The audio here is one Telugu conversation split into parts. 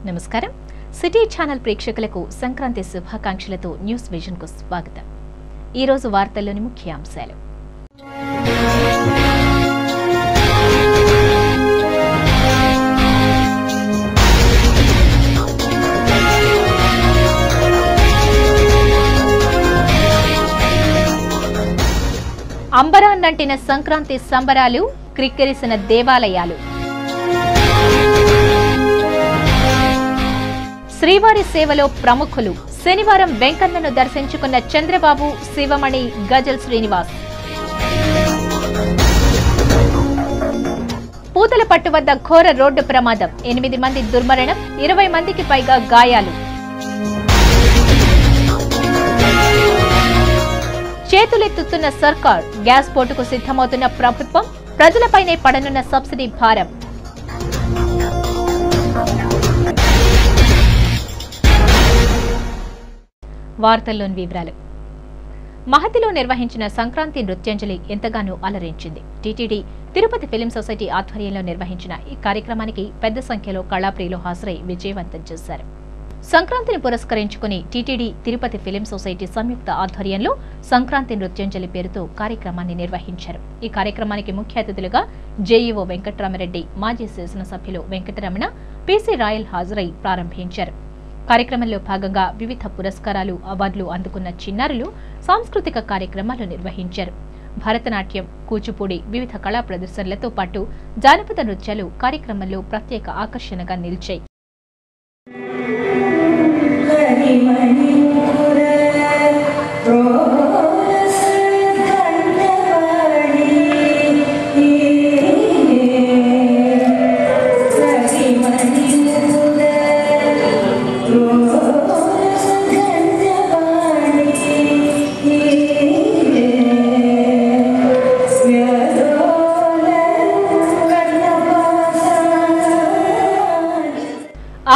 నమస్కారం సిటీ ఛానల్ ప్రేక్షకులకు సంక్రాంతి శుభాకాంక్షలతో న్యూస్ విజన్ కు స్వాగతం। ఈ రోజు వార్తల్లోని ముఖ్యాంశాలు। అంబరాన్నంటిన సంక్రాంతి సంబరాలు, క్రిక్కిరిసిన దేవాలయాలు। శ్రీవారి సేవలో ప్రముఖులు శనివారం వెంకన్నను దర్శించుకున్న చంద్రబాబు, శివమణి, గజల్ శ్రీనివాస్। పూతలపట్టు వద్ద ఘోర రోడ్డు ప్రమాదం, 8 మంది దుర్మరణం, 20 మందికి పైగా గాయాలు। చేతులెత్తుతున్న సర్కార్, గ్యాస్ పోటుకు సిద్ధమవుతున్న ప్రభుత్వం, ప్రజలపైనే పడనున్న సబ్సిడీ భారం। వార్తల్లోని వివరాలు। మహతిలో నిర్వహించిన సంక్రాంతి నృత్యాంజలి ఎంతగానో అలరించింది। టీటీడీ తిరుపతి ఫిల్మ్ సొసైటీ ఆధ్వర్యంలో నిర్వహించిన ఈ కార్యక్రమానికి పెద్ద సంఖ్యలో కళాప్రియులు హాజరై విజయవంతం చేశారు। సంక్రాంతిని పురస్కరించుకుని టీటీడీ తిరుపతి ఫిల్మ్ సొసైటీ సంయుక్త ఆధ్వర్యంలో సంక్రాంతి నృత్యాంజలి పేరుతో కార్యక్రమాన్ని నిర్వహించారు। ఈ కార్యక్రమానికి ముఖ్య అతిథులుగా జేఈఓ వెంకటరామరెడ్డి, మాజీ శాసనసభ్యులు వెంకటరమణ, పీసీ రాయల్ హాజరై ప్రారంభించారు। కార్యక్రమంలో భాగంగా వివిధ పురస్కారాలు, అవార్డులు అందుకున్న చిన్నారులు సాంస్కృతిక కార్యక్రమాలు నిర్వహించారు। భరతనాట్యం, కూచిపూడి, వివిధ కళా ప్రదర్శనలతో పాటు జానపద నృత్యాలు కార్యక్రమంలో ప్రత్యేక ఆకర్షణగా నిలిచాయి।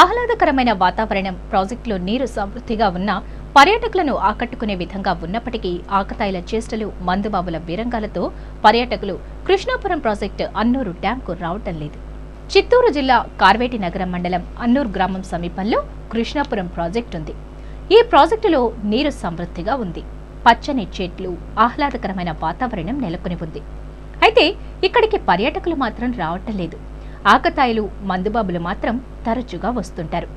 ఆహ్లాదకరమైన వాతావరణం, ప్రాజెక్టులో నీరు సమృద్ధిగా ఉన్న పర్యాటకులను ఆకట్టుకునే విధంగా ఉన్నప్పటికీ ఆకతాయిల చేష్టలు, మందుబాబుల వీరంగాలతో పర్యాటకులు కృష్ణాపురం ప్రాజెక్టు అన్నూరు డ్యాంకు రావటం లేదు। చిత్తూరు జిల్లా కార్వేటి నగరం మండలం అన్నూరు గ్రామం సమీపంలో కృష్ణాపురం ప్రాజెక్టు ఉంది। ఈ ప్రాజెక్టులో నీరు సమృద్ధిగా ఉంది। పచ్చని చెట్లు, ఆహ్లాదకరమైన వాతావరణం నెలకొని ఉంది। అయితే ఇక్కడికి పర్యాటకులు మాత్రం రావటం లేదు। ఆకతాయిలు, మందుబాబులు మాత్రం తరచుగా వస్తుంటారు।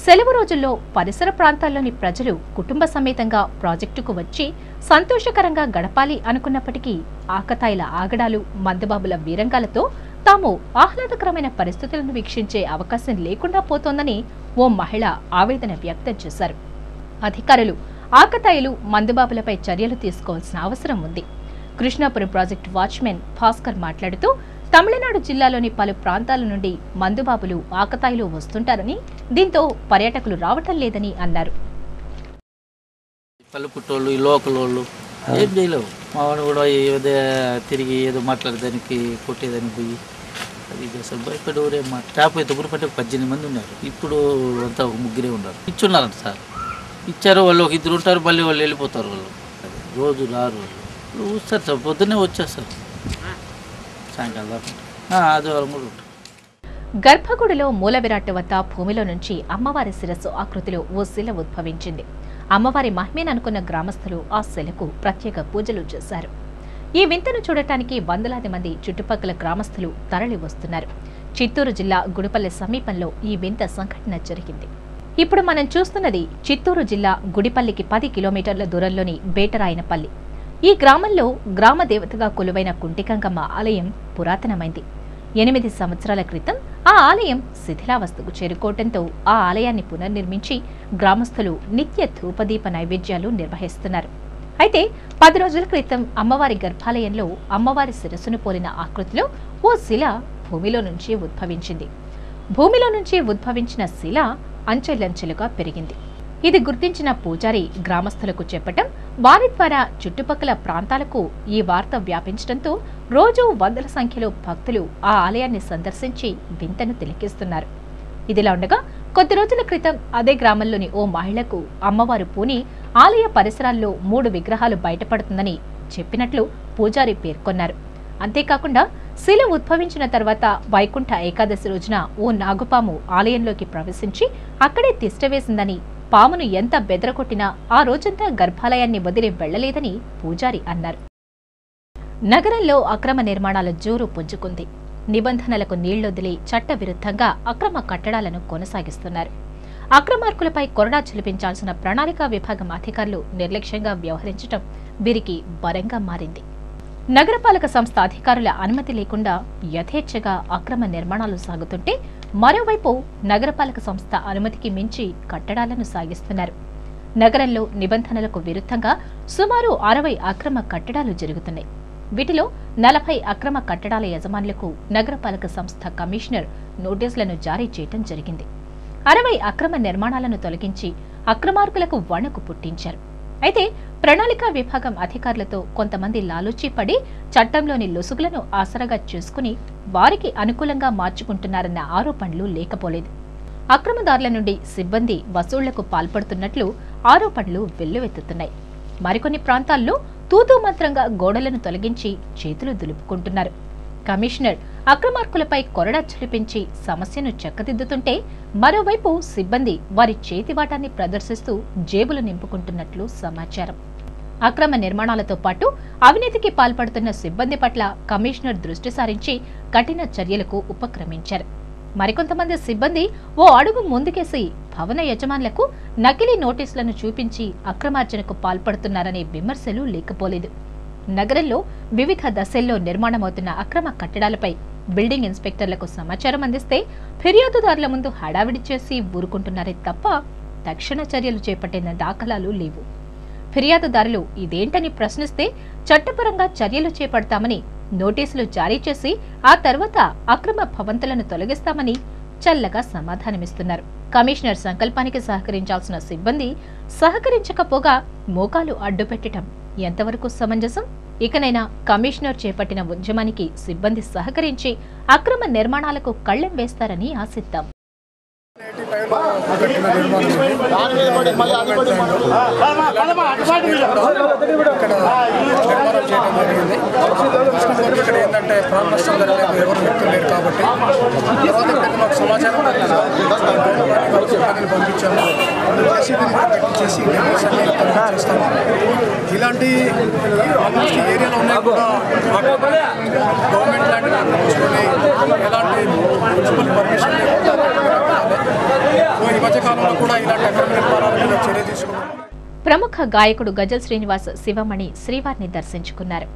సెలవు రోజుల్లో పరిసర ప్రాంతాల్లోని ప్రజలు కుటుంబ సమేతంగా ప్రాజెక్టుకు వచ్చి సంతోషకరంగా గడపాలి అనుకున్నప్పటికీ ఆకతాయిల ఆగడాలు, మందుబాబుల వీరంగాలతో తాము ఆహ్లాదకరమైన పరిస్థితులను వీక్షించే అవకాశం లేకుండా పోతోందని ఓ మహిళ ఆవేదన వ్యక్తం చేశారు। అధికారులు ఆకతాయిలు, మందుబాబులపై చర్యలు తీసుకోవాల్సిన అవసరం ఉంది। కృష్ణాపురం ప్రాజెక్టు వాచ్మెన్ భాస్కర్ మాట్లాడుతూ తమిళనాడు జిల్లాలోని పలు ప్రాంతాల నుండి మందుబాబులు, ఆకతాయిలు వస్తుంటారని, దీంతో పర్యాటకులు రావటం లేదని అన్నారు। పల్లెపుట్టోళ్ళు, ఈ లోకల్ వాళ్ళు ఏం చేయలేవు। మావాడు కూడా ఏదో తిరిగి ఏదో మాట్లాడేదానికి, కొట్టేదానికి పోయి అది అసలు భయపడి ఊరే ట్యాప్ అయితే పట్టే 18 మంది ఉన్నారు। ఇప్పుడు అంతా ఒక ముగ్గురే ఉన్నారు। ఇచ్చున్నారంట సార్, ఇచ్చారు వాళ్ళు, ఒక 2 ఉంటారు, మళ్ళీ వాళ్ళు వెళ్ళిపోతారు। వాళ్ళు రోజు రారు, వాళ్ళు వస్తారు సార్, పొద్దున్నే వచ్చేస్తారు, సాయంకాలం దాకా ఆదివారం కూడా ఉంటారు। గర్భగుడిలో మూల విరాట్ వద్ద భూమిలో నుంచి అమ్మవారి శిరస్సు ఆకృతిలో ఓ శిల ఉద్భవించింది। అమ్మవారి మహిమేననుకున్న గ్రామస్తులు ఆ శిలకు ప్రత్యేక పూజలు చేశారు। ఈ వింతను చూడటానికి వందలాది మంది చుట్టుపక్కల గ్రామస్తులు తరలి వస్తున్నారు। చిత్తూరు జిల్లా గుడిపల్లి సమీపంలో ఈ వింత సంఘటన జరిగింది। ఇప్పుడు మనం చూస్తున్నది చిత్తూరు జిల్లా గుడిపల్లికి 10 కిలోమీటర్ల దూరంలోని బేటరాయనపల్లి। ఈ గ్రామంలో గ్రామ దేవతగా కొలువైన కుంటిగంగమ్మ ఆలయం పురాతనమైంది। 8 సంవత్సరాల క్రితం ఆ ఆలయం శిథిలావస్థకు చేరుకోవడంతో ఆ ఆలయాన్ని పునర్నిర్మించి గ్రామస్తులు నిత్య ధూపదీప నైవేద్యాలు నిర్వహిస్తున్నారు। అయితే 10 రోజుల క్రితం అమ్మవారి గర్భాలయంలో అమ్మవారి శిరస్సును పోలిన ఆకృతిలో ఓ శిల భూమిలో నుంచి ఉద్భవించింది। భూమిలో నుంచి ఉద్భవించిన శిల అంచెలంచెలుగా పెరిగింది। ఇది గుర్తించిన పూజారి గ్రామస్తులకు చెప్పటం, వారి ద్వారా చుట్టుపక్కల ప్రాంతాలకు ఈ వార్త వ్యాపించడంతో రోజు వందల సంఖ్యలో భక్తులు ఆ ఆలయాన్ని సందర్శించి వింతను తిలకిస్తున్నారు। ఇదిలా ఉండగా కొద్ది రోజుల క్రితం అదే గ్రామంలోని ఓ మహిళకు అమ్మవారు పూని ఆలయ పరిసరాల్లో 3 విగ్రహాలు బయటపడుతుందని చెప్పినట్లు పూజారి పేర్కొన్నారు। అంతేకాకుండా శిల ఉద్భవించిన తర్వాత వైకుంఠ ఏకాదశి రోజున ఓ నాగుపాము ఆలయంలోకి ప్రవేశించి అక్కడే తిష్టవేసిందని, పామును ఎంత బెదరగొట్టినా ఆ రోజంతా గర్భాలయాన్ని వదిలి వెళ్లలేదని పూజారి అన్నారు. నగరంలో అక్రమ నిర్మాణాల జోరు పుంజుకుంది. నిబంధనలకు నీళ్లొదిలి చట్టవిరుద్ధంగా అక్రమ కట్టడాలను కొనసాగిస్తున్నారు. అక్రమార్కులపై కొరడా చిలిపించాల్సిన ప్రణాళికా విభాగం అధికారులు నిర్లక్ష్యంగా వ్యవహరించడం వీరికి వరంగా మారింది. నగరపాలక సంస్థ అధికారుల అనుమతి లేకుండా యథేచ్ఛగా అక్రమ నిర్మాణాలు సాగుతుంటే, మరోవైపు నగరపాలక సంస్థ అనుమతికి మించి కట్టడాలను సాగిస్తున్నారు. నగరంలో నిబంధనలకు విరుద్ధంగా సుమారు 60 అక్రమ కట్టడాలు జరుగుతున్నాయి. వీటిలో 40 అక్రమ కట్టడాల యజమానులకు నగరపాలక సంస్థ కమిషనర్ నోటీసులను జారీ చేయడం జరిగింది. 60 అక్రమ నిర్మాణాలను తొలగించి అక్రమార్కులకు వణుకు పుట్టించారు. అయితే ప్రణాళికా విభాగం అధికారులతో కొంతమంది లాలూచీ పడి చట్టంలోని లొసుగులను ఆసరాగా చేసుకుని వారికి అనుకూలంగా మార్చుకుంటున్నారన్న ఆరోపణలు లేకపోలేదు. అక్రమదారుల నుండి సిబ్బంది వసూళ్లకు పాల్పడుతున్నట్లు ఆరోపణలు వెల్లువెత్తుతున్నాయి. మరికొన్ని ప్రాంతాల్లో తూతూ మంత్రంగా గోడలను తొలగించి చేతులు దులుపుకుంటున్నారు. కమిషనర్ అక్రమార్కులపై కొరడా చిలిపించి సమస్యను చక్కదిద్దుతుంటే, మరోవైపు సిబ్బంది వారి చేతివాటాన్ని ప్రదర్శిస్తూ జేబులు నింపుకుంటున్నట్లు సమాచారం. అక్రమ నిర్మాణాలతో పాటు అవినీతికి పాల్పడుతున్న సిబ్బంది పట్ల కమిషనర్ దృష్టి సారించి కఠిన చర్యలకు ఉపక్రమించారు. మరికొంతమంది సిబ్బంది ఓ అడుగు ముందుకేసి భవన యజమానులకు నకిలీ నోటీసులను చూపించి అక్రమార్జనకు పాల్పడుతున్నారనే విమర్శలు లేకపోలేదు. నగరంలో వివిధ దశల్లో నిర్మాణమవుతున్న అక్రమ కట్టడాలపై బిల్డింగ్ ఇన్స్పెక్టర్లకు సమాచారం అందిస్తే ఫిర్యాదుదారుల ముందు హడావిడి చేసి ఊరుకుంటున్నారే తప్ప తక్షణ చర్యలు చేపట్టిన దాఖలాలు లేవు. ఫిర్యాదుదారులు ఇదేంటని ప్రశ్నిస్తే చట్టపరంగా చర్యలు చేపడతామని నోటీసులు జారీ చేసి ఆ తర్వాత అక్రమ భవంతులను తొలగిస్తామని చల్లగా సమాధానమిస్తున్నారు. కమిషనర్ సంకల్పానికి సహకరించాల్సిన సిబ్బంది సహకరించకపోగా మోకాలు అడ్డుపెట్టడం ఎంతవరకు సమంజసం? ఇకనైనా కమిషనర్ చేపట్టిన ఉద్యమానికి సిబ్బంది సహకరించి అక్రమ నిర్మాణాలకు కళ్లెం వేస్తారని ఆశిద్దాం. ఏంటంటే ప్రాణ నష్టం జరగలేదు, ఎవరు వ్యక్తులు లేరు కాబట్టి మాకు సమాచారం పంపించాము. చేసి చేస్తాము. ఇలాంటి ఏరియాలో ఉన్నాయి కూడా గవర్నమెంట్ ల్యాండ్ తీసుకొని ఎలాంటి మున్సిపల్ పర్మిషన్ ఈ మధ్యకాలంలో కూడా ఇలాంటి అక్రమ నిర్మాణాల మీద చర్య తీసుకున్నాం. ప్రముఖ గాయకుడు గజల్ శ్రీనివాస్ శివమణి శ్రీవారిని దర్శించుకున్నారు.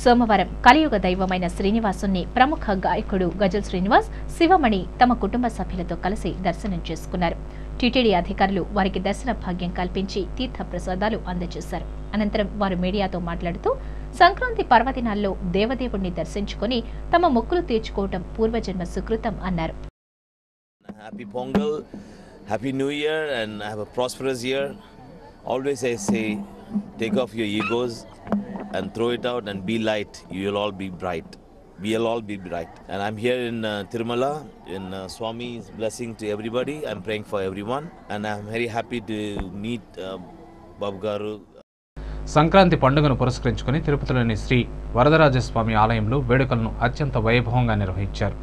సోమవారం కలియుగ దైవమైన శ్రీనివాసుని ప్రముఖ గాయకుడు గజల్ శ్రీనివాస్ శివమణి తమ కుటుంబ సభ్యులతో కలిసి దర్శనం చేసుకున్నారు. టీటీడీ అధికారులు వారికి దర్శన భాగ్యం కల్పించి తీర్థ ప్రసాదాలు అందజేశారు. అనంతరం వారు మీడియాతో మాట్లాడుతూ సంక్రాంతి పర్వదినాల్లో దేవదేవుణ్ణి దర్శించుకుని తమ మొక్కులు తీర్చుకోవడం పూర్వజన్మ సుకృతం అన్నారు. Happy Pongal, Happy New Year and have a prosperous year. Always I say, take off your egos and throw it out and be light. You will all be bright. We will all be bright. And I'm here in Tirumala, in Swami's blessing to everybody. I'm praying for everyone. And I'm very happy to meet Babu Garu. Sankranti పండుగను పురస్కరించుకుని తిరుపతిలోని శ్రీ వరదరాజస్వామి ఆలయంలో వేడుకలను అత్యంత వైభవంగా నిర్వహించారు.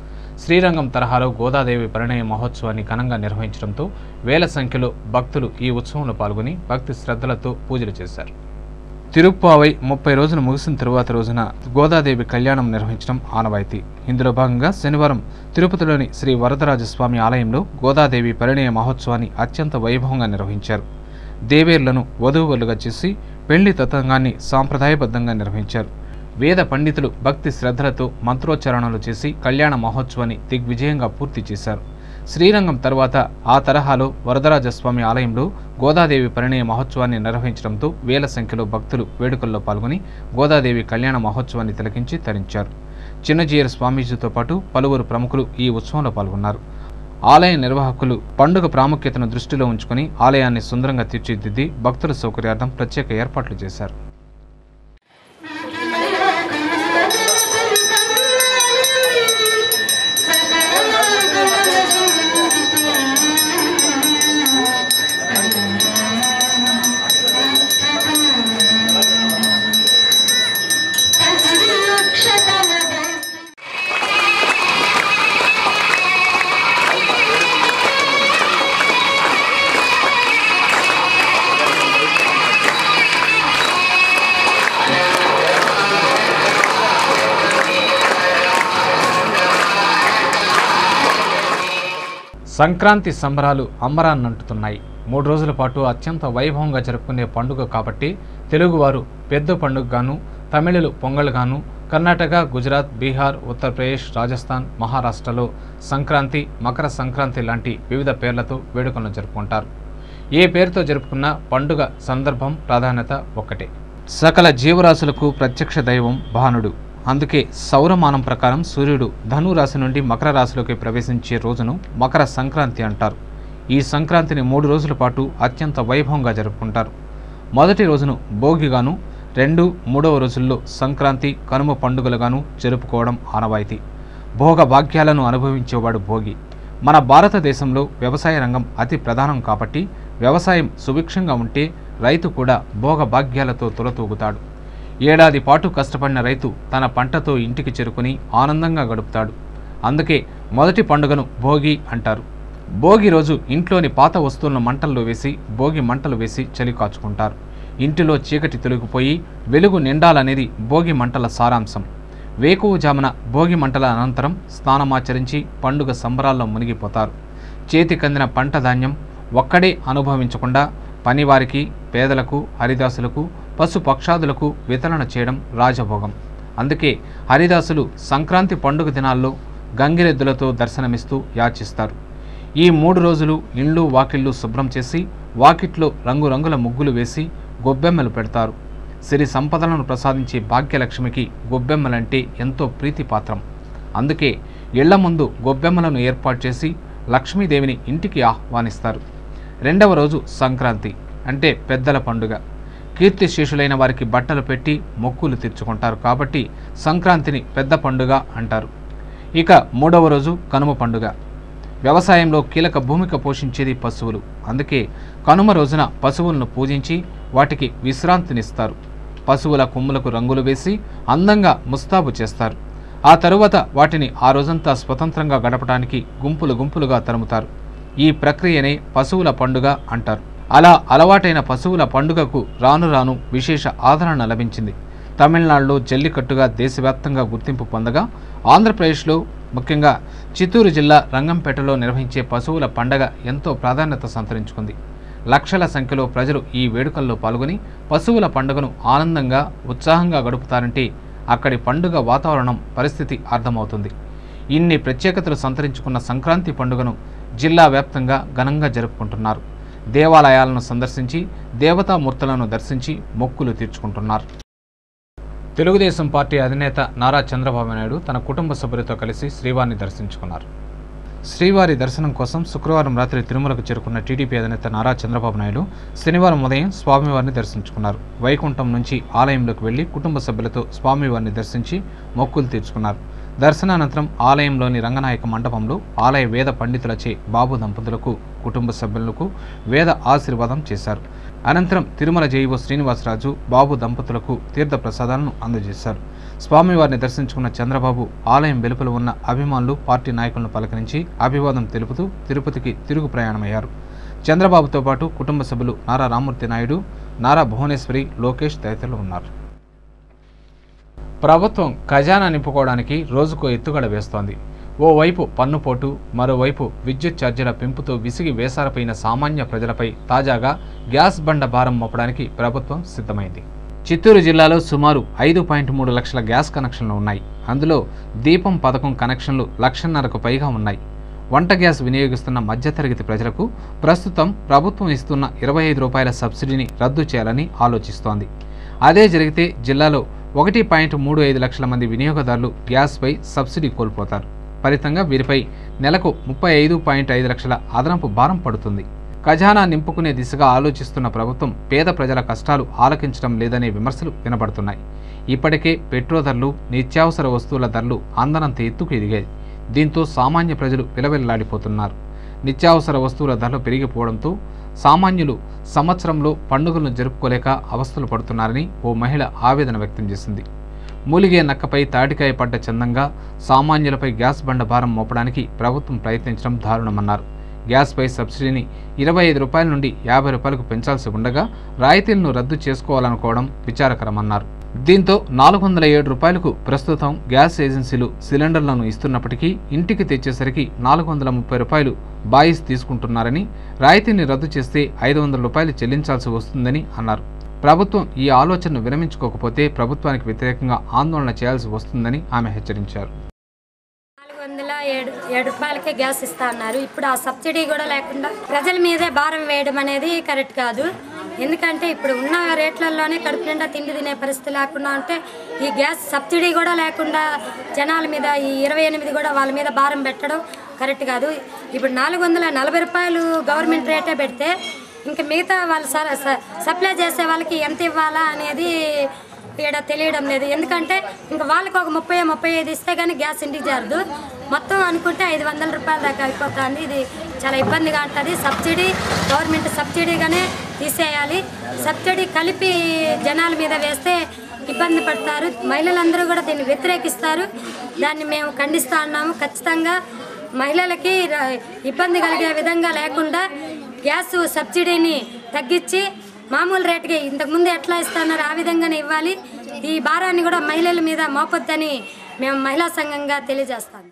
శ్రీరంగం తరహాలో గోదాదేవి పరిణయ మహోత్సవాన్ని ఘనంగా నిర్వహించడంతో వేల సంఖ్యలో భక్తులు ఈ ఉత్సవంలో పాల్గొని భక్తి శ్రద్ధలతో పూజలు చేశారు. తిరుప్పావై 30 రోజులు ముగిసిన తరువాత రోజున గోదాదేవి కళ్యాణం నిర్వహించడం ఆనవాయితీ. ఇందులో భాగంగా శనివారం తిరుపతిలోని శ్రీ వరదరాజస్వామి ఆలయంలో గోదాదేవి పరిణయ మహోత్సవాన్ని అత్యంత వైభవంగా నిర్వహించారు. దేవేర్లను వధూవరులుగా చేసి పెళ్లి తతంగాన్ని సాంప్రదాయబద్ధంగా నిర్వహించారు. వేద పండితులు భక్తి శ్రద్ధలతో మంత్రోచ్చారణలు చేసి కళ్యాణ మహోత్సవాన్ని దిగ్విజయంగా పూర్తి చేశారు. శ్రీరంగం తర్వాత ఆ తరహాలో వరదరాజస్వామి ఆలయంలో గోదాదేవి పరిణయ మహోత్సవాన్ని నిర్వహించడంతో వేల సంఖ్యలో భక్తులు వేడుకల్లో పాల్గొని గోదాదేవి కళ్యాణ మహోత్సవాన్ని తిలకించి తరించారు. చిన్నజీయర్ స్వామీజీతో పాటు పలువురు ప్రముఖులు ఈ ఉత్సవంలో పాల్గొన్నారు. ఆలయ నిర్వాహకులు పండుగ ప్రాముఖ్యతను దృష్టిలో ఉంచుకుని ఆలయాన్ని సుందరంగా తీర్చిదిద్ది భక్తుల సౌకర్యార్థం ప్రత్యేక ఏర్పాట్లు చేశారు. సంక్రాంతి సంబరాలు అంబరాన్నంటుతున్నాయి. 3 రోజుల పాటు అత్యంత వైభవంగా జరుపుకునే పండుగ కాబట్టి తెలుగువారు పెద్ద పండుగగాను, తమిళులు పొంగల్గాను, కర్ణాటక, గుజరాత్, బీహార్, ఉత్తరప్రదేశ్, రాజస్థాన్, మహారాష్ట్రలో సంక్రాంతి, మకర సంక్రాంతి లాంటి వివిధ పేర్లతో వేడుకలను జరుపుకుంటారు. ఏ పేరుతో జరుపుకున్న పండుగ సందర్భం ప్రాధాన్యత ఒక్కటే. సకల జీవరాశులకు ప్రత్యక్ష దైవం భానుడు. అందుకే సౌరమానం ప్రకారం సూర్యుడు ధను రాశి నుండి మకర రాశిలోకి ప్రవేశించే రోజును మకర సంక్రాంతి అంటారు. ఈ సంక్రాంతిని 3 రోజుల పాటు అత్యంత వైభవంగా జరుపుకుంటారు. మొదటి రోజును భోగిగాను, 2, 3వ రోజుల్లో సంక్రాంతి, కనుమ పండుగలుగాను జరుపుకోవడం ఆనవాయితీ. భోగ భాగ్యాలను అనుభవించేవాడు భోగి. మన భారతదేశంలో వ్యవసాయ రంగం అతి ప్రధానం కాబట్టి వ్యవసాయం సుభిక్షంగా ఉంటే రైతు కూడా భోగ భాగ్యాలతో తులతూగుతాడు. ఏడాది పాటు కష్టపడిన రైతు తన పంటతో ఇంటికి చేరుకుని ఆనందంగా గడుపుతాడు. అందుకే మొదటి పండుగను భోగి అంటారు. భోగి రోజు ఇంట్లోని పాత వస్తువులను మంటల్లో వేసి భోగి మంటలు వేసి చలి కాచుకుంటారు. ఇంటిలో చీకటి తొలగిపోయి వెలుగు నిండాలనేది భోగి మంటల సారాంశం. వేకువజామున భోగి మంటల అనంతరం స్నానమాచరించి పండుగ సంబరాల్లో మునిగిపోతారు. చేతికందిన పంట ధాన్యం ఒక్కడే అనుభవించకుండా పనివారికి, పేదలకు, హరిదాసులకు, పశు పక్షాదులకు వితరణ చేయడం రాజభోగం. అందుకే హరిదాసులు సంక్రాంతి పండుగ దినాల్లో గంగిరెద్దులతో దర్శనమిస్తూ యాచిస్తారు. ఈ 3 రోజులు ఇండ్లు వాకిళ్ళు శుభ్రం చేసి వాకిట్లో రంగురంగుల ముగ్గులు వేసి గొబ్బెమ్మలు పెడతారు. సిరి సంపదలను ప్రసాదించే భాగ్యలక్ష్మికి గొబ్బెమ్మలంటే ఎంతో ప్రీతిపాత్రం. అందుకే ఇళ్ల ముందు గొబ్బెమ్మలను ఏర్పాటు చేసి లక్ష్మీదేవిని ఇంటికి ఆహ్వానిస్తారు. 2వ రోజు సంక్రాంతి అంటే పెద్దల పండుగ. కీర్తిశేషులైన వారికి బట్టలు పెట్టి మొక్కులు తీర్చుకుంటారు కాబట్టి సంక్రాంతిని పెద్ద పండుగ అంటారు. ఇక 3వ రోజు కనుమ పండుగ. వ్యవసాయంలో కీలక భూమిక పోషించేది పశువులు. అందుకే కనుమ రోజున పశువులను పూజించి వాటికి విశ్రాంతినిస్తారు. పశువుల కొమ్ములకు రంగులు వేసి అందంగా ముస్తాబు చేస్తారు. ఆ తరువాత వాటిని ఆ రోజంతా స్వతంత్రంగా గడపడానికి గుంపులుగా తరుముతారు. ఈ ప్రక్రియనే పశువుల పండుగ అంటారు. అలా అలవాటైన పశువుల పండుగకు రాను రాను విశేష ఆదరణ లభించింది. తమిళనాడులో జల్లికట్టుగా దేశవ్యాప్తంగా గుర్తింపు పొందగా, ఆంధ్రప్రదేశ్లో ముఖ్యంగా చిత్తూరు జిల్లా రంగంపేటలో నిర్వహించే పశువుల పండగ ఎంతో ప్రాధాన్యత సంతరించుకుంది. లక్షల సంఖ్యలో ప్రజలు ఈ వేడుకల్లో పాల్గొని పశువుల పండుగను ఆనందంగా, ఉత్సాహంగా గడుపుతారంటే అక్కడి పండుగ వాతావరణం, పరిస్థితి అర్థమవుతుంది. ఇన్ని ప్రత్యేకతలు సంతరించుకున్న సంక్రాంతి పండుగను జిల్లా వ్యాప్తంగా ఘనంగా జరుపుకుంటున్నారు. దేవాలయాలను సందర్శించి దేవతామూర్తులను దర్శించి మొక్కులు తీర్చుకుంటున్నారు. తెలుగుదేశం పార్టీ అధినేత నారా చంద్రబాబు నాయుడు తన కుటుంబ సభ్యులతో కలిసి శ్రీవారిని దర్శించుకున్నారు. శ్రీవారి దర్శనం కోసం శుక్రవారం రాత్రి తిరుమలకు చేరుకున్న టీడీపీ అధినేత నారా చంద్రబాబు నాయుడు శనివారం ఉదయం స్వామివారిని దర్శించుకున్నారు. వైకుంఠం నుంచి ఆలయంలోకి వెళ్లి కుటుంబ సభ్యులతో స్వామివారిని దర్శించి మొక్కులు తీర్చుకున్నారు. దర్శనానంతరం ఆలయంలోని రంగనాయక మండపంలో ఆలయ వేద పండితులచే బాబు దంపతులకు, కుటుంబ సభ్యులకు వేద ఆశీర్వాదం చేశారు. అనంతరం తిరుమల జేఈఓ శ్రీనివాసరాజు బాబు దంపతులకు తీర్థ ప్రసాదాలను అందజేశారు. స్వామివారిని దర్శించుకున్న చంద్రబాబు ఆలయం వెలుపల ఉన్న అభిమానులు, పార్టీ నాయకులను పలకరించి అభివాదం తెలుపుతూ తిరుపతికి తిరుగు ప్రయాణమయ్యారు. చంద్రబాబుతో పాటు కుటుంబ సభ్యులు నారా రామ్మూర్తి నాయుడు, నారా భువనేశ్వరి, లోకేష్ తదితరులు ఉన్నారు. ప్రభుత్వం ఖజానా నింపుకోవడానికి రోజుకో ఎత్తుగడ వేస్తోంది. ఓవైపు పన్నుపోటు, మరోవైపు విద్యుత్ ఛార్జీల పెంపుతో విసిగి వేసారపోయిన సామాన్య ప్రజలపై తాజాగా గ్యాస్ బండ భారం మోపడానికి ప్రభుత్వం సిద్ధమైంది. చిత్తూరు జిల్లాలో సుమారు 5.3 లక్షల గ్యాస్ కనెక్షన్లు ఉన్నాయి. అందులో దీపం పథకం కనెక్షన్లు 1,50,000కు పైగా ఉన్నాయి. వంట గ్యాస్ వినియోగిస్తున్న మధ్యతరగతి ప్రజలకు ప్రస్తుతం ప్రభుత్వం ఇస్తున్న ₹25 సబ్సిడీని రద్దు చేయాలని ఆలోచిస్తోంది. అదే జరిగితే జిల్లాలో 1.35 లక్షల మంది వినియోగదారులు గ్యాస్పై సబ్సిడీ కోల్పోతారు. ఫలితంగా వీరిపై నెలకు 35.5 లక్షల అదనపు భారం పడుతుంది. ఖజానా నింపుకునే దిశగా ఆలోచిస్తున్న ప్రభుత్వం పేద ప్రజల కష్టాలు ఆలకించడం లేదనే విమర్శలు వినబడుతున్నాయి. ఇప్పటికే పెట్రోల్ ధరలు, నిత్యావసర వస్తువుల ధరలు అందనంత ఎత్తుకు ఎదిగాయి. దీంతో సామాన్య ప్రజలు విలవిల్లాడిపోతున్నారు. నిత్యావసర వస్తువుల ధరలు పెరిగిపోవడంతో సామాన్యులు సంవత్సరంలో పండుగలను జరుపుకోలేక అవస్థలు పడుతున్నారని ఓ మహిళ ఆవేదన వ్యక్తం చేసింది. మూలిగే నక్కపై తాటికాయ పడ్డ చందంగా సామాన్యులపై గ్యాస్ బండ భారం మోపడానికి ప్రభుత్వం ప్రయత్నించడం దారుణమన్నారు. గ్యాస్పై సబ్సిడీని ₹25 నుండి ₹50కు పెంచాల్సి ఉండగా రాయితీలను రద్దు చేసుకోవాలనుకోవడం విచారకరమన్నారు. దీంతో 407 రూపాయలకు ప్రస్తుతం గ్యాస్ ఏజెన్సీలు సిలిండర్లను ఇస్తున్నప్పటికీ ఇంటికి తెచ్చేసరికి 430 రూపాయలు బాయిస్ తీసుకుంటున్నారని, రాయితీని రద్దు చేస్తే 500 రూపాయలు చెల్లించాల్సి వస్తుందని అన్నారు. ప్రభుత్వం ఈ ఆలోచనను విరమించుకోకపోతే ప్రభుత్వానికి వ్యతిరేకంగా ఆందోళన చేయాల్సి వస్తుందని ఆమె హెచ్చరించారు. 407 రూపాయలకే గ్యాస్ ఇస్తా అన్నారు. ఇప్పుడు ఆ సబ్సిడీ కూడా లేకుండా ప్రజల మీదే భారం వేయడం అనేది కరెక్ట్ కాదు. ఎందుకంటే ఇప్పుడు ఉన్న రేట్లలోనే కడుపు నిండా తిండి తినే పరిస్థితి లేకుండా ఉంటే ఈ గ్యాస్ సబ్సిడీ కూడా లేకుండా జనాల మీద ఈ 28 కూడా వాళ్ళ మీద భారం పెట్టడం కరెక్ట్ కాదు. ఇప్పుడు 440 రూపాయలు గవర్నమెంట్ రేటే పెడితే ఇంకా మిగతా వాళ్ళు సప్లై చేసే వాళ్ళకి ఎంత ఇవ్వాలా అనేది ఇక్కడ తెలియడం లేదు. ఎందుకంటే ఇంకా వాళ్ళకి ఒక 30-35 ఇస్తే కానీ గ్యాస్ ఇంటికి చేరదు. మొత్తం అనుకుంటే 500 రూపాయల దాకా అయిపోతుంది. ఇది చాలా ఇబ్బందిగా ఉంటుంది. సబ్సిడీ గవర్నమెంట్ సబ్సిడీగానే తీసేయాలి. సబ్సిడీ కలిపి జనాల మీద వేస్తే ఇబ్బంది పడతారు. మహిళలందరూ కూడా దీన్ని వ్యతిరేకిస్తారు. దాన్ని మేము ఖండిస్తూ ఉన్నాము. ఖచ్చితంగా మహిళలకి ఇబ్బంది కలిగే విధంగా లేకుండా గ్యాస్ సబ్సిడీని తగ్గించి మామూలు రేటుకి ఇంతకుముందు ఎట్లా ఇస్తున్నారు ఆ విధంగానే ఇవ్వాలి. ఈ భారాన్ని కూడా మహిళల మీద మోపొద్దని మేము మహిళా సంఘంగా తెలియజేస్తాం.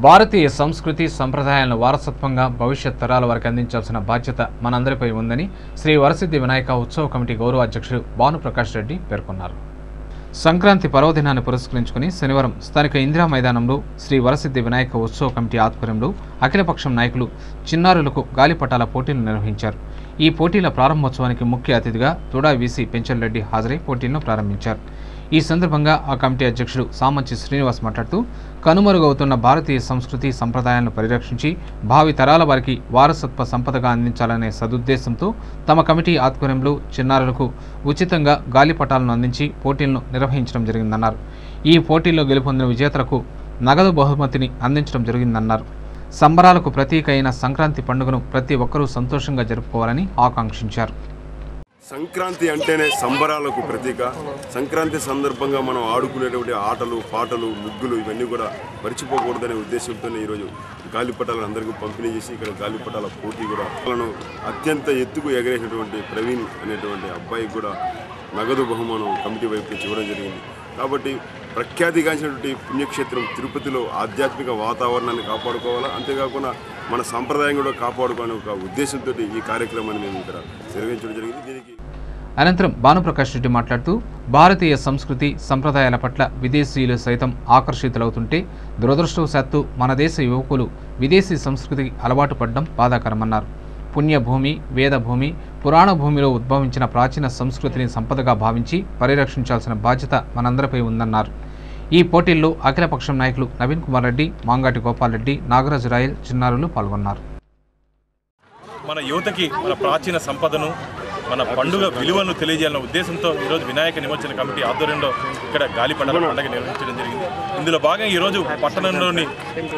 భారతీయ సంస్కృతి సంప్రదాయాలను వారసత్వంగా భవిష్యత్ తరాల వరకు అందించాల్సిన బాధ్యత మనందరిపై ఉందని శ్రీ వరసిద్ధి వినాయక ఉత్సవ కమిటీ గౌరవ అధ్యక్షుడు భానుప్రకాష్ రెడ్డి పేర్కొన్నారు. సంక్రాంతి పర్వదినాన్ని పురస్కరించుకుని శనివారం స్థానిక ఇందిరా మైదానంలో శ్రీ వరసిద్ధి వినాయక ఉత్సవ కమిటీ ఆధ్వర్యంలో అఖిలపక్షం నాయకులు చిన్నారులకు గాలిపటాల పోటీలు నిర్వహించారు. ఈ పోటీల ప్రారంభోత్సవానికి ముఖ్య అతిథిగా తుడా వీసీ పెంచల్ రెడ్డి హాజరై పోటీలను ప్రారంభించారు. ఈ సందర్భంగా ఆ కమిటీ అధ్యక్షుడు సామంచి శ్రీనివాస్ మాట్లాడుతూ కనుమరుగవుతున్న భారతీయ సంస్కృతి సంప్రదాయాలను పరిరక్షించి భావి తరాల వారికి వారసత్వ సంపదగా అందించాలనే సదుద్దేశంతో తమ కమిటీ ఆధ్వర్యంలో చిన్నారులకు ఉచితంగా గాలిపటాలను అందించి పోటీలను నిర్వహించడం జరిగిందన్నారు. ఈ పోటీల్లో గెలుపొందిన విజేతలకు నగదు బహుమతిని అందించడం జరిగిందన్నారు. సంబరాలకు ప్రతీక అయిన సంక్రాంతి పండుగను ప్రతి ఒక్కరూ సంతోషంగా జరుపుకోవాలని ఆకాంక్షించారు. సంక్రాంతి అంటేనే సంబరాలకు ప్రతీక. సంక్రాంతి సందర్భంగా మనం ఆడుకునేటువంటి ఆటలు, పాటలు, ముగ్గులు ఇవన్నీ కూడా మర్చిపోకూడదనే ఉద్దేశంతోనే ఈరోజు గాలిపటాలను అందరికీ పంపిణీ చేసి ఇక్కడ గాలిపటాల పోటీ కూడా వాళ్ళను అత్యంత ఎత్తుకు ఎగరేసినటువంటి ప్రవీణ్ అనేటువంటి అబ్బాయికి కూడా నగదు బహుమానం కమిటీ వైపు నుంచి ఇవ్వడం జరిగింది. కాబట్టి ప్రఖ్యాతిగాంచినటువంటి పుణ్యక్షేత్రం తిరుపతిలో ఆధ్యాత్మిక వాతావరణాన్ని కాపాడుకోవాలా, అంతేకాకుండా మన సంప్రదాయం కూడా కాపాడుకోవాలనే ఒక ఉద్దేశంతో ఈ కార్యక్రమాన్ని మేము ఇక్కడ నిర్వహించడం జరిగింది. దీనికి అనంతరం భానుప్రకాష్ రెడ్డి మాట్లాడుతూ భారతీయ సంస్కృతి సంప్రదాయాల పట్ల విదేశీయులు సైతం ఆకర్షితులవుతుంటే దురదృష్టవశాత్తు మన దేశ యువకులు విదేశీ సంస్కృతికి అలవాటు పడడం బాధాకరమన్నారు. పుణ్యభూమి, వేదభూమి, పురాణ భూమిలో ఉద్భవించిన ప్రాచీన సంస్కృతిని సంపదగా భావించి పరిరక్షించాల్సిన బాధ్యత మనందరిపై ఉందన్నారు. ఈ పోటీల్లో అఖిలపక్షం నాయకులు నవీన్ కుమార్ రెడ్డి, మాంగాటి గోపాల్ రెడ్డి, నాగరాజు రాయల్ చిన్నారులు పాల్గొన్నారు. మన యువతకి మన ప్రాచీన సంపదను, మన పండుగ విలువలను తెలియజేయాలన్న ఉద్దేశంతో ఈరోజు వినాయక నిమజ్జన కమిటీ ఆధ్వర్యంలో ఇక్కడ గాలిపటాల పండుగ నిర్వహించడం జరిగింది. ఇందులో భాగంగా ఈరోజు పట్టణంలోని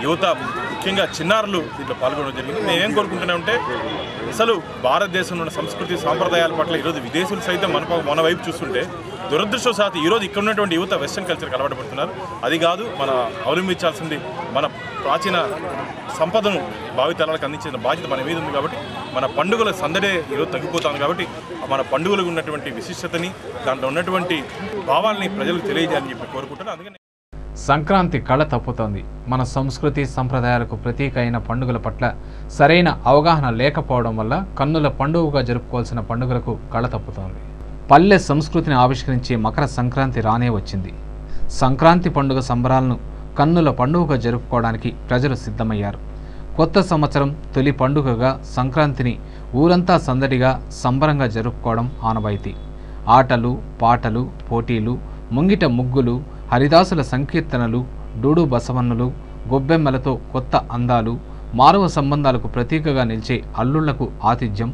యువత, ముఖ్యంగా చిన్నారులు దీంట్లో పాల్గొనడం జరిగింది. నేనేం కోరుకుంటున్నామంటే అసలు భారతదేశంలో ఉన్న సంస్కృతి సాంప్రదాయాల పట్ల ఈరోజు విదేశీయులు సైతం మన వైపు చూస్తుంటే దురదృష్టవశాత్తు ఈరోజు ఇక్కడ ఉన్నటువంటి యువత వెస్టర్న్ కల్చర్కి అలవాటు పడుతున్నారు. అది కాదు, మన అవలంబించాల్సింది మన ప్రాచీన సంపదను భావితరాలకు అందించిన బాధ్యత మన మీద ఉంది. కాబట్టి మన పండుగల సందడే ఈరోజు తగ్గిపోతాం. కాబట్టి మన పండుగలకు ఉన్నటువంటి విశిష్టతని, దాంట్లో ఉన్నటువంటి భావాల్ని ప్రజలకు తెలియజేయాలని చెప్పి కోరుకుంటున్నాను. అందుకని సంక్రాంతి కళ తప్పుతోంది. మన సంస్కృతి సంప్రదాయాలకు ప్రతీక అయిన పండుగల పట్ల సరైన అవగాహన లేకపోవడం వల్ల కన్నుల పండుగగా జరుపుకోవాల్సిన పండుగలకు కళ తప్పుతోంది. పల్లె సంస్కృతిని ఆవిష్కరించే మకర సంక్రాంతి రానే వచ్చింది. సంక్రాంతి పండుగ సంబరాలను కన్నుల పండుగగా జరుపుకోవడానికి ప్రజలు సిద్ధమయ్యారు. కొత్త సంవత్సరం తొలి పండుగగా సంక్రాంతిని ఊరంతా సందడిగా సంబరంగా జరుపుకోవడం ఆనవాయితీ. ఆటలు, పాటలు, పోటీలు, ముంగిట ముగ్గులు, హరిదాసుల సంకీర్తనలు, డూడు బసవన్నులు, గొబ్బెమ్మలతో కొత్త అందాలు, మానవ సంబంధాలకు ప్రతీకగా నిలిచే అల్లుళ్లకు ఆతిథ్యం,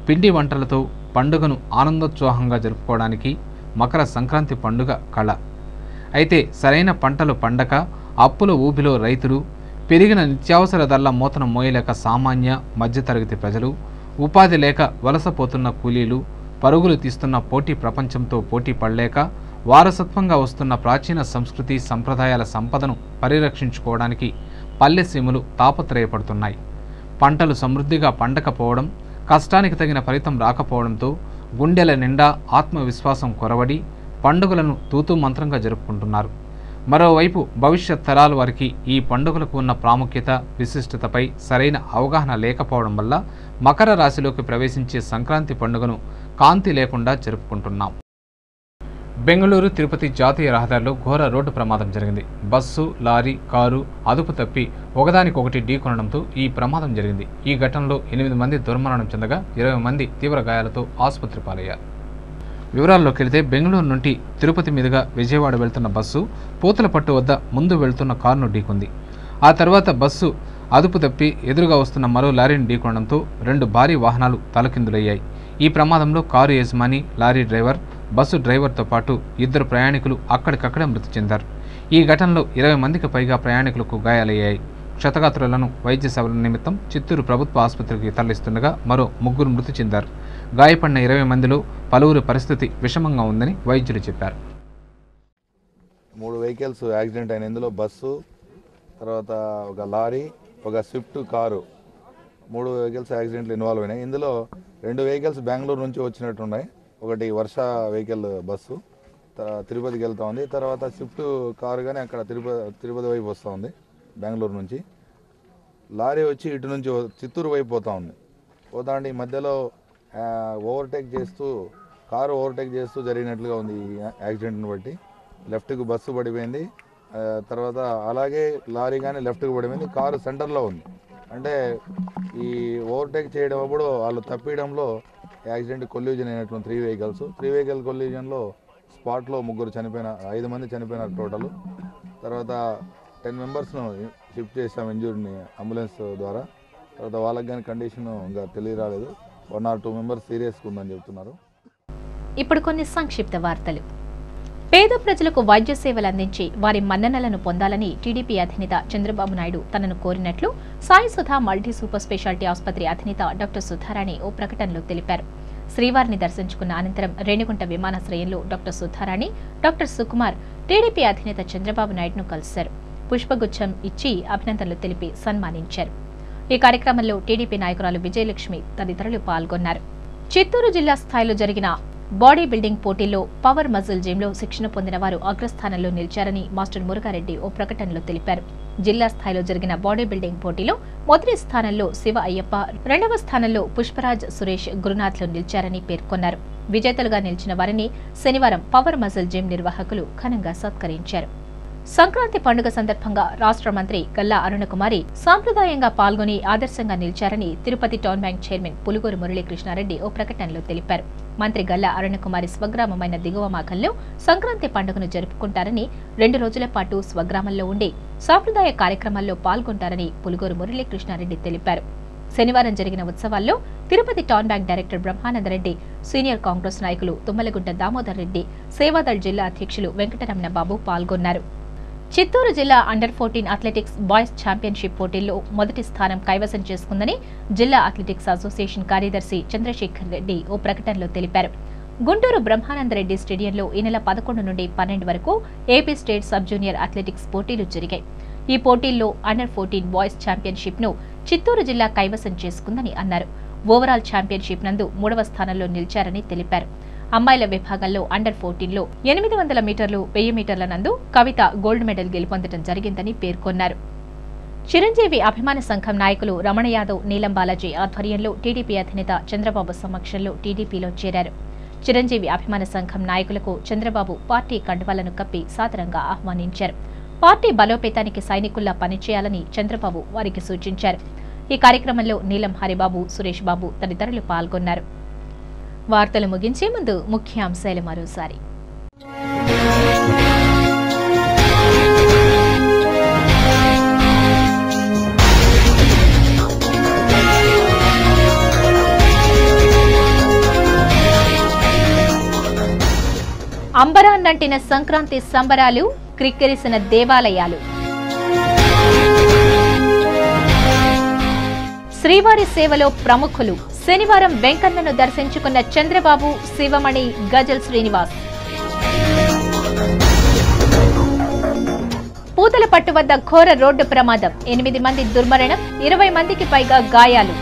పిండి వంటలతో పండుగను ఆనందోత్సాహంగా జరుపుకోవడానికి మకర సంక్రాంతి పండుగ కళ. అయితే సరైన పంటలు పండక అప్పుల ఊబిలో రైతులు, పెరిగిన నిత్యావసర ధరల మూతను మోయలేక సామాన్య మధ్యతరగతి ప్రజలు, ఉపాధి లేక వలసపోతున్న కూలీలు, పరుగులు తీస్తున్న పోటీ ప్రపంచంతో పోటీ పడలేక వారసత్వంగా వస్తున్న ప్రాచీన సంస్కృతి సంప్రదాయాల సంపదను పరిరక్షించుకోవడానికి పల్లెసీమలు తాపత్రయపడుతున్నాయి. పంటలు సమృద్ధిగా పండకపోవడం, కష్టానికి తగిన ఫలితం రాకపోవడంతో గుండెల నిండా ఆత్మవిశ్వాసం కొరవడి పండుగలను తూతూ మంత్రంగా జరుపుకుంటున్నారు. మరోవైపు భవిష్యత్ తరాల వారికి ఈ పండుగలకు ఉన్న ప్రాముఖ్యత, విశిష్టతపై సరైన అవగాహన లేకపోవడం వల్ల మకర రాశిలోకి ప్రవేశించే సంక్రాంతి పండుగను కాంతి లేకుండా జరుపుకుంటున్నాం. బెంగళూరు తిరుపతి జాతీయ రహదారిలో ఘోర రోడ్డు ప్రమాదం జరిగింది. బస్సు, లారీ, కారు అదుపు తప్పి ఒకదానికొకటి ఢీకొనడంతో ఈ ప్రమాదం జరిగింది. ఈ ఘటనలో 8 మంది దుర్మరణం చెందగా 20 మంది తీవ్ర గాయాలతో ఆసుపత్రి పాలయ్యారు. వివరాల్లోకి వెళితే బెంగళూరు నుండి తిరుపతి మీదుగా విజయవాడ వెళ్తున్న బస్సు పూతలపట్టు వద్ద ముందు వెళ్తున్న కారును ఢీకొంది. ఆ తర్వాత బస్సు అదుపు తప్పి ఎదురుగా వస్తున్న మరో లారీని ఢీకొనడంతో 2 భారీ వాహనాలు తలకిందులయ్యాయి. ఈ ప్రమాదంలో కారు యజమాని, లారీ డ్రైవర్, బస్సు డ్రైవర్తో పాటు 2 ప్రయాణికులు అక్కడికక్కడే మృతి చెందారు. ఈ ఘటనలో 20 మందికి పైగా ప్రయాణికులకు గాయాలయ్యాయి. క్షతగాత్రులను వైద్య సేవల నిమిత్తం చిత్తూరు ప్రభుత్వ ఆసుపత్రికి తరలిస్తుండగా మరో 3 మృతి చెందారు. గాయపడిన 20 మందిలో పలువురి పరిస్థితి విషమంగా ఉందని వైద్యులు చెప్పారు. 3 వెహికల్స్ యాక్సిడెంట్ అయిన ఇందులో బస్సు, తర్వాత ఒక లారీ, ఒక స్విఫ్ట్ కారు, 3 వెహికల్స్ యాక్సిడెంట్లు ఇన్వాల్వ్ అయినాయి. ఇందులో 2 వెహికల్స్ బెంగళూరు నుంచి వచ్చినట్టున్నాయి. ఒకటి వర్ష వెహికల్ బస్సు తిరుపతికి వెళ్తూ ఉంది. తర్వాత స్విఫ్ట్ కారు కానీ అక్కడ తిరుపతి వైపు వస్తూ ఉంది బెంగళూరు నుంచి. లారీ వచ్చి ఇటు నుంచి చిత్తూరు వైపు పోతూ ఉంది. ఈ మధ్యలో కారు ఓవర్టేక్ చేస్తూ జరిగినట్లుగా ఉంది ఈ యాక్సిడెంట్ని బట్టి. లెఫ్ట్కు బస్సు పడిపోయింది. తర్వాత అలాగే లారీ కానీ లెఫ్ట్కు పడిపోయింది. కారు సెంటర్లో ఉంది. అంటే ఈ ఓవర్టేక్ చేయడం అప్పుడు వాళ్ళు తప్పియడంలో యాక్సిడెంట్ కొల్యూజన్ అయినటువంటి 3 వెహికల్స్. 3 వెహికల్ కొల్యూజన్లో స్పాట్లో 5 మంది చనిపోయినారు టోటల్. తర్వాత 10 మెంబర్స్ను షిఫ్ట్ చేసాం ఇంజూర్ని అంబులెన్స్ ద్వారా. తర్వాత వాళ్ళకి కానీ కండిషన్ ఇంకా తెలియరాలేదు. 1 or 2 మెంబర్స్ సీరియస్గా ఉందని చెప్తున్నారు. ఇప్పుడు కొన్ని సంక్షిప్త వార్తలు. పేద ప్రజలకు వైద్య సేవలు అందించి వారి మన్ననలను పొందాలని టీడీపీ అధినేత చంద్రబాబు నాయుడు తనను కోరినట్లు Sai Sudha multi super speciality ఆసుపత్రి అధినేత డాక్టర్ సుధారాణి ఓ ప్రకటనలో తెలిపారు. శ్రీవారిని దర్శించుకున్న అనంతరం రేణిగుంట విమానాశ్రయంలో doctor Sudharani, doctor Sukumar TDP అధినేత చంద్రబాబు నాయుడును కలిశారు. పుష్పగుచ్చం ఇచ్చి అభినందనలు తెలిపి సన్మానించారు. ఈ కార్యక్రమంలో టీడీపీ నాయకురాలు విజయలక్ష్మి తదితరులు పాల్గొన్నారు. చిత్తూరు జిల్లా స్థాయిలో జరిగిన బాడీ బిల్డింగ్ పోటీల్లో పవర్ మజిల్ జిమ్లో శిక్షణ పొందిన వారు అగ్రస్థానంలో నిలిచారని మాస్టర్ మురుగారెడ్డి ఓ ప్రకటనలో తెలిపారు. జిల్లా స్థాయిలో జరిగిన బాడీ బిల్డింగ్ పోటీలో మొదటి స్థానంలో శివ అయ్యప్ప, 2వ స్థానంలో పుష్పరాజ్ సురేష్ గురునాథ్లు నిలిచారని పేర్కొన్నారు. విజేతలుగా నిలిచిన వారిని శనివారం పవర్ మజిల్ జిమ్ నిర్వాహకులు ఘనంగా సత్కరించారు. సంక్రాంతి పండుగ సందర్భంగా రాష్ట్ర మంత్రి గల్లా అరుణకుమారి సాంప్రదాయంగా పాల్గొని ఆదర్శంగా నిలిచారని Tirupati town bank chairman Puluguru Muralikrishnareddy ఓ ప్రకటనలో తెలిపారు. మంత్రి గల్లా అరుణకుమారి స్వగ్రామమైన దిగువ మాకంలో సంక్రాంతి పండుగను జరుపుకుంటారని, 2 రోజుల పాటు స్వగ్రామంలో ఉండి సాంప్రదాయ కార్యక్రమాల్లో పాల్గొంటారని పులుగూరు మురళీకృష్ణారెడ్డి తెలిపారు. శనివారం జరిగిన ఉత్సవాల్లో Tirupati town bank director Brahmananda Reddy, senior Congress నాయకులు తుమ్మలగుంట దామోదర్ రెడ్డి, సేవాదళ్ జిల్లా అధ్యక్షులు వెంకటరమణ బాబు పాల్గొన్నారు. చిత్తూరు జిల్లా అండర్-14 అథ్లెటిక్స్ బాయ్స్ ఛాంపియన్షిప్ పోటీల్లో మొదటి స్థానం కైవసం చేసుకుందని జిల్లా అథ్లెటిక్స్ అసోసియేషన్ కార్యదర్శి చంద్రశేఖర్ రెడ్డి ఓ ప్రకటనలో తెలిపారు. గుంటూరు బ్రహ్మానందరెడ్డి స్టేడియంలో ఈ నెల 11 నుండి 12 వరకు AP state sub junior athletics పోటీలు జరిగాయి. ఈ పోటీల్లో అండర్-14 బాయ్స్ ఛాంపియన్షిప్ ను చిత్తూరు జిల్లా కైవసం చేసుకుందని అన్నారు. ఓవరాల్ ఛాంపియన్షిప్ నందు 3వ స్థానంలో నిలిచారని తెలిపారు. అమ్మాయిల విభాగంలో అండర్-14లో 800 మీటర్లు, 1000 మీటర్ల నందు కవిత గోల్డ్ మెడల్ గెలుపొందడం జరిగిందని పేర్కొన్నారు. చిరంజీవి అభిమాన సంఘం నాయకులు రమణ యాదవ్, నీలం బాలాజీ ఆధ్వర్యంలో టీడీపీ అధినేత చంద్రబాబు సమక్షంలో టీడీపీలో చేరారు. చిరంజీవి అభిమాన సంఘం నాయకులకు చంద్రబాబు పార్టీ కండువాలను కప్పి సాదరంగా ఆహ్వానించారు. పార్టీ బలోపేతానికి సైనికుల్లా పనిచేయాలని చంద్రబాబు వారికి సూచించారు. ఈ కార్యక్రమంలో నీలం హరిబాబు, సురేష్ బాబు తదితరులు పాల్గొన్నారు. వార్తలు ముగించే ముందు ముఖ్యాంశాలు మరోసారి. అంబరాన్నంటిన సంక్రాంతి సంబరాలు, క్రిక్కిరిసిన దేవాలయాలు. శ్రీవారి సేవలో ప్రముఖులు. శనివారం వెంకన్నను దర్శించుకున్న చంద్రబాబు, శివమణి, గజల్ శ్రీనివాస్. పూతలపట్టు వద్ద ఘోర రోడ్డు ప్రమాదం, 8 మంది దుర్మరణం, 20 మందికి పైగా గాయాలు.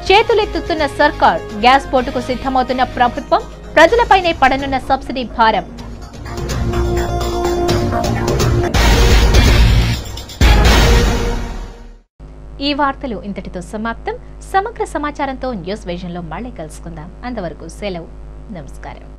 చేతి చేతులెత్తుతున్న సర్కార్, గ్యాస్ పోటుకు సిద్ధమవుతున్న ప్రభుత్వం, ప్రజలపైనే పడనున్న సబ్సిడీ భారం. ఈ వార్తలు ఇంతటితో సమాప్తం. సమగ్ర సమాచారంతో న్యూస్ విజన్లో మళ్ళీ కలుసుకుందాం. అంతవరకు సెలవు. నమస్కారం.